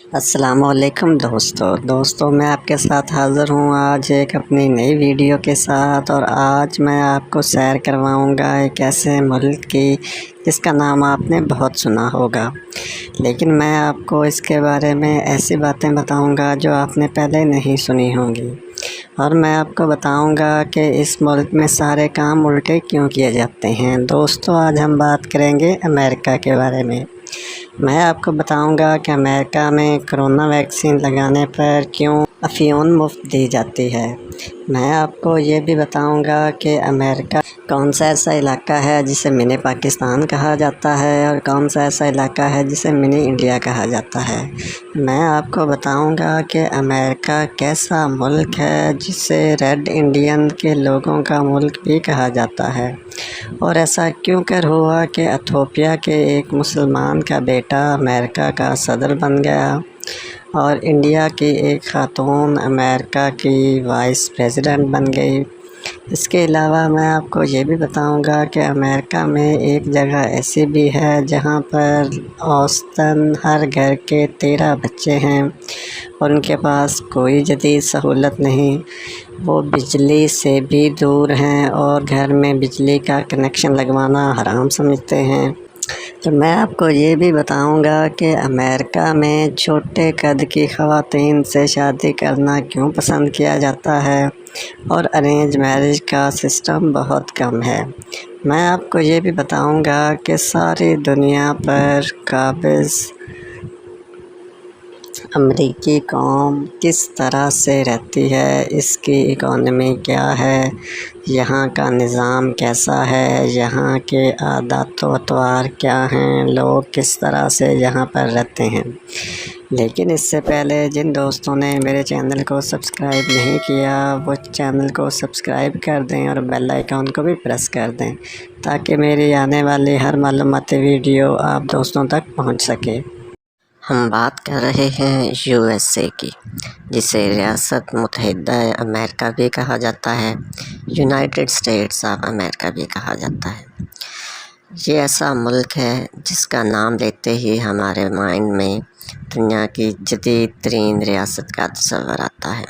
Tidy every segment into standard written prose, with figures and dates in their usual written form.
السلام علیکم دوستوں میں آپ کے ساتھ حاضر ہوں آج ایک اپنی نئی ویڈیو کے ساتھ، اور آج میں آپ کو سیر کرواؤں گا ایک ایسے ملک کی جس کا نام آپ نے بہت سنا ہوگا، لیکن میں آپ کو اس کے بارے میں ایسی باتیں بتاؤں گا جو آپ نے پہلے نہیں سنی ہوں گی، اور میں آپ کو بتاؤں گا کہ اس ملک میں سارے کام الٹے کیوں کیے جاتے ہیں۔ دوستو، آج ہم بات کریں گے امریکہ کے بارے میں۔ میں آپ کو بتاؤں گا کہ امریکہ میں کرونا ویکسین لگانے پر کیوں افیون مفت دی جاتی ہے۔ میں آپ کو یہ بھی بتاؤں گا کہ امریکہ کون سا ایسا علاقہ ہے جسے منی پاکستان کہا جاتا ہے، اور کون سا ایسا علاقہ ہے جسے منی انڈیا کہا جاتا ہے۔ میں آپ کو بتاؤں گا کہ امریکہ کیسا ملک ہے جسے ریڈ انڈین کے لوگوں کا ملک بھی کہا جاتا ہے، اور ایسا کیوں کر ہوا کہ ایتھوپیا کے ایک مسلمان کا بیٹا امریکہ کا صدر بن گیا، اور انڈیا کی ایک خاتون امریکہ کی وائس پریزیڈنٹ بن گئی۔ اس کے علاوہ میں آپ کو یہ بھی بتاؤں گا کہ امریکہ میں ایک جگہ ایسی بھی ہے جہاں پر اوسطاً ہر گھر کے 13 بچے ہیں، اور ان کے پاس کوئی جدید سہولت نہیں، وہ بجلی سے بھی دور ہیں اور گھر میں بجلی کا کنیکشن لگوانا حرام سمجھتے ہیں۔ تو میں آپ کو یہ بھی بتاؤں گا کہ امریکہ میں چھوٹے قد کی خواتین سے شادی کرنا کیوں پسند کیا جاتا ہے، اور ارینج میرج کا سسٹم بہت کم ہے۔ میں آپ کو یہ بھی بتاؤں گا کہ ساری دنیا پر قابض امریکی قوم کس طرح سے رہتی ہے، اس کی اکانومی کیا ہے، یہاں کا نظام کیسا ہے، یہاں کے عادات و اطوار کیا ہیں، لوگ کس طرح سے یہاں پر رہتے ہیں۔ لیکن اس سے پہلے جن دوستوں نے میرے چینل کو سبسکرائب نہیں کیا وہ چینل کو سبسکرائب کر دیں اور بیل آئیکن کو بھی پریس کر دیں، تاکہ میری آنے والی ہر معلوماتی ویڈیو آپ دوستوں تک پہنچ سکے۔ ہم بات کر رہے ہیں یو ایس اے کی، جسے ریاست متحدہ امریکہ بھی کہا جاتا ہے، یونائٹڈ اسٹیٹس آف امریکہ بھی کہا جاتا ہے۔ یہ ایسا ملک ہے جس کا نام لیتے ہی ہمارے مائنڈ میں دنیا کی جدید ترین ریاست کا تصور آتا ہے،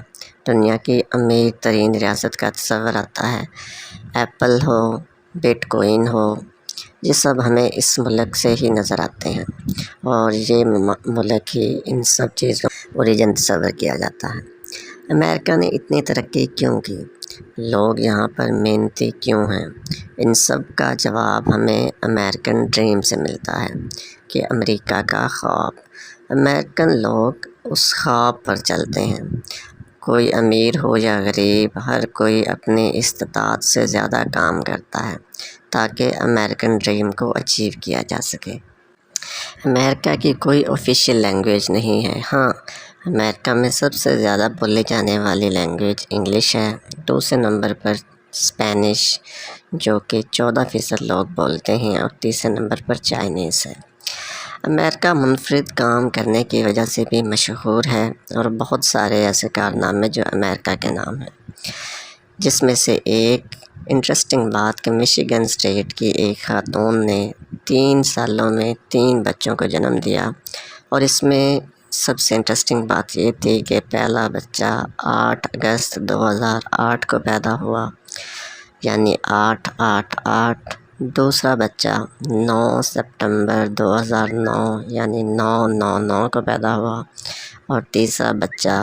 دنیا کی امیر ترین ریاست کا تصور آتا ہے۔ ایپل ہو، بٹ کوئن ہو، یہ سب ہمیں اس ملک سے ہی نظر آتے ہیں، اور یہ ملک ہی ان سب چیزوں اوریجن تصور کیا جاتا ہے۔ امریکہ نے اتنی ترقی کیوں کی، لوگ یہاں پر محنتی کیوں ہیں، ان سب کا جواب ہمیں امریکن ڈریم سے ملتا ہے، کہ امریکہ کا خواب۔ امریکن لوگ اس خواب پر چلتے ہیں، کوئی امیر ہو یا غریب، ہر کوئی اپنی استطاعت سے زیادہ کام کرتا ہے تاکہ امریکن ڈریم کو اچیو کیا جا سکے۔ امریکہ کی کوئی آفیشیل لینگویج نہیں ہے، ہاں امریکہ میں سب سے زیادہ بولی جانے والی لینگویج انگلش ہے، دوسرے نمبر پر اسپینش جو کہ 14% لوگ بولتے ہیں، اور تیسرے نمبر پر چائنیز ہے۔ امریکہ منفرد کام کرنے کی وجہ سے بھی مشہور ہے، اور بہت سارے ایسے کارنامے جو امریکہ کے نام ہیں، جس میں سے ایک انٹرسٹنگ بات کہ مشیگن اسٹیٹ کی ایک خاتون نے 3 سالوں میں 3 بچوں کو جنم دیا، اور اس میں سب سے انٹرسٹنگ بات یہ تھی کہ پہلا بچہ 8 اگست 2008 کو پیدا ہوا، یعنی 888، دوسرا بچہ 9 سپتمبر 2009 یعنی 999 کو پیدا ہوا، اور تیسرا بچہ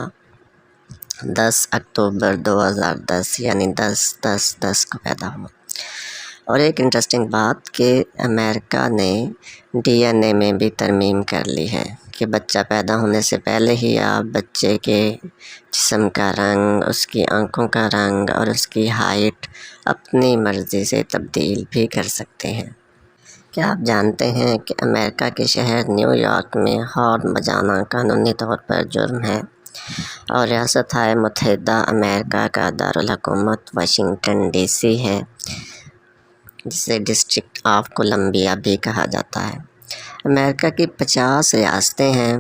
10 اکتوبر 2010 یعنی 10/10/10 کو پیدا ہوا۔ اور ایک انٹرسٹنگ بات کہ امریکہ نے DNA میں بھی ترمیم کر لی ہے، کہ بچہ پیدا ہونے سے پہلے ہی آپ بچے کے جسم کا رنگ، اس کی آنکھوں کا رنگ اور اس کی ہائٹ اپنی مرضی سے تبدیل بھی کر سکتے ہیں۔ کیا آپ جانتے ہیں کہ امریکہ کے شہر نیو یارک میں ہارن بجانا قانونی طور پر جرم ہے، اور ریاستہائے متحدہ امریکہ کا دارالحکومت واشنگٹن DC ہے، جسے ڈسٹرکٹ آف کولمبیا بھی کہا جاتا ہے۔ امریکہ کی 50 ریاستیں ہیں،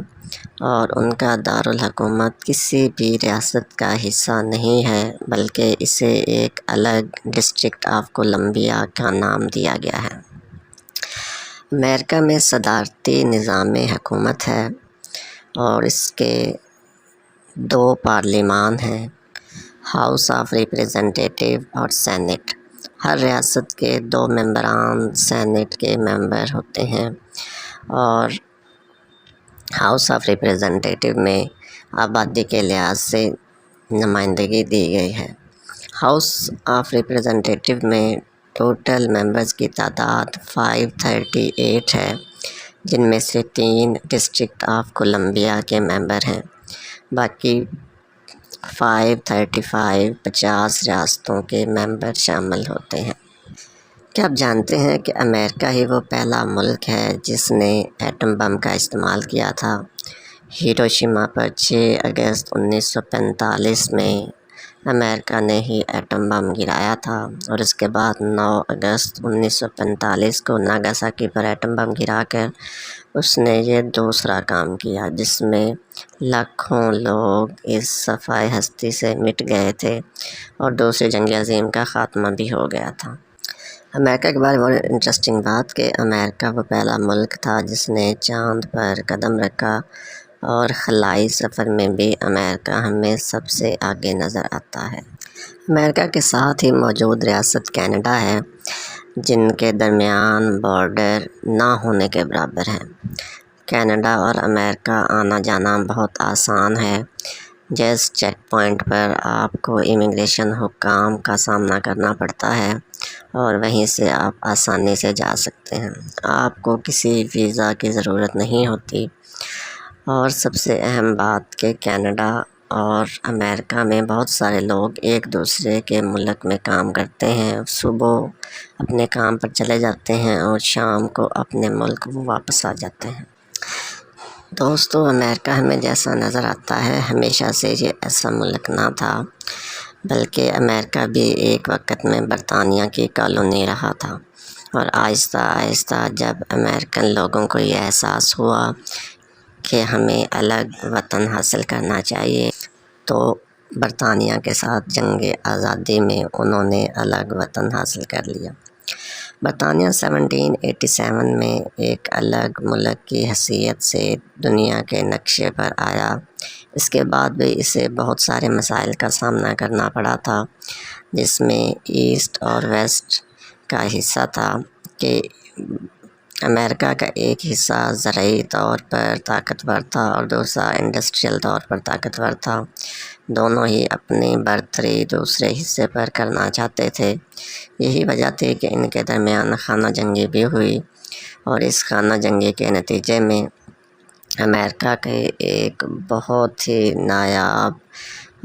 اور ان کا دارالحکومت کسی بھی ریاست کا حصہ نہیں ہے، بلکہ اسے ایک الگ ڈسٹرکٹ آف کولمبیا کا نام دیا گیا ہے۔ امریکہ میں صدارتی نظام حکومت ہے، اور اس کے 2 پارلیمان ہیں، ہاؤس آف ریپریزنٹیٹیو اور سینٹ۔ ہر ریاست کے 2 ممبران سینٹ کے ممبر ہوتے ہیں، اور ہاؤس آف ریپریزنٹیٹیو میں آبادی کے لحاظ سے نمائندگی دی گئی ہے۔ ہاؤس آف ریپریزنٹیٹیو میں ٹوٹل ممبرز کی تعداد 538 ہے، جن میں سے 3 ڈسٹرکٹ آف کولمبیا کے ممبر ہیں، باقی 535 50 ریاستوں کے ممبر شامل ہوتے ہیں۔ کیا آپ جانتے ہیں کہ امریکہ ہی وہ پہلا ملک ہے جس نے ایٹم بم کا استعمال کیا تھا؟ ہیروشیما پر 6 اگست 1945 میں امریکہ نے ہی ایٹم بم گرایا تھا، اور اس کے بعد 9 اگست 1945 کو ناگاساکی پر ایٹم بم گرا کر اس نے یہ دوسرا کام کیا جس میں لاکھوں لوگ اس صفحۂ ہستی سے مٹ گئے تھے، اور دوسری جنگ عظیم کا خاتمہ بھی ہو گیا تھا۔ امریکہ کے بارے میں بڑی انٹرسٹنگ بات کہ امریکہ وہ پہلا ملک تھا جس نے چاند پر قدم رکھا، اور خلائی سفر میں بھی امریکہ ہمیں سب سے آگے نظر آتا ہے۔ امریکہ کے ساتھ ہی موجود ریاست کینیڈا ہے، جن کے درمیان بارڈر نہ ہونے کے برابر ہے۔ کینیڈا اور امریکہ آنا جانا بہت آسان ہے، جس چیک پوائنٹ پر آپ کو امیگریشن حکام کا سامنا کرنا پڑتا ہے، اور وہیں سے آپ آسانی سے جا سکتے ہیں۔ آپ کو کسی ویزا کی ضرورت نہیں ہوتی، اور سب سے اہم بات کہ کینیڈا اور امریکہ میں بہت سارے لوگ ایک دوسرے کے ملک میں کام کرتے ہیں، صبح اپنے کام پر چلے جاتے ہیں اور شام کو اپنے ملک واپس آ جاتے ہیں۔ دوستو، امریکہ ہمیں جیسا نظر آتا ہے ہمیشہ سے یہ ایسا ملک نہ تھا، بلکہ امریکہ بھی ایک وقت میں برطانیہ کی کالونی رہا تھا، اور آہستہ آہستہ جب امریکن لوگوں کو یہ احساس ہوا کہ ہمیں الگ وطن حاصل کرنا چاہیے، تو برطانیہ کے ساتھ جنگ آزادی میں انہوں نے الگ وطن حاصل کر لیا۔ برطانیہ 1787 میں ایک الگ ملک کی حیثیت سے دنیا کے نقشے پر آیا۔ اس کے بعد بھی اسے بہت سارے مسائل کا سامنا کرنا پڑا تھا، جس میں ایسٹ اور ویسٹ کا حصہ تھا کہ امریکہ کا ایک حصہ زرعی طور پر طاقتور تھا اور دوسرا انڈسٹریل طور پر طاقتور تھا۔ دونوں ہی اپنی برتری دوسرے حصے پر کرنا چاہتے تھے۔ یہی وجہ تھی کہ ان کے درمیان خانہ جنگی بھی ہوئی، اور اس خانہ جنگی کے نتیجے میں امریکہ کے ایک بہت ہی نایاب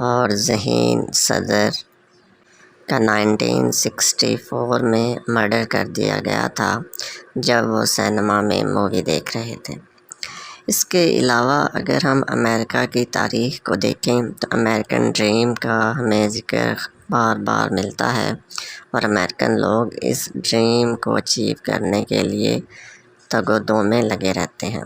اور ذہین صدر کا 1964 میں مرڈر کر دیا گیا تھا، جب وہ سینما میں مووی دیکھ رہے تھے۔ اس کے علاوہ اگر ہم امریکہ کی تاریخ کو دیکھیں تو امریکن ڈریم کا ہمیں ذکر بار بار ملتا ہے، اور امریکن لوگ اس ڈریم کو اچیو کرنے کے لیے تگ و دو میں لگے رہتے ہیں۔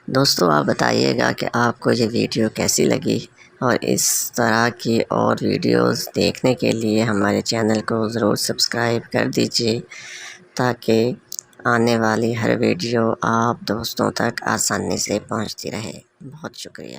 دوستو، آپ بتائیے گا کہ آپ کو یہ ویڈیو کیسی لگی، اور اس طرح کی اور ویڈیوز دیکھنے کے لیے ہمارے چینل کو ضرور سبسکرائب کر دیجیے، تاکہ آنے والی ہر ویڈیو آپ دوستوں تک آسانی سے پہنچتی رہے۔ بہت شکریہ۔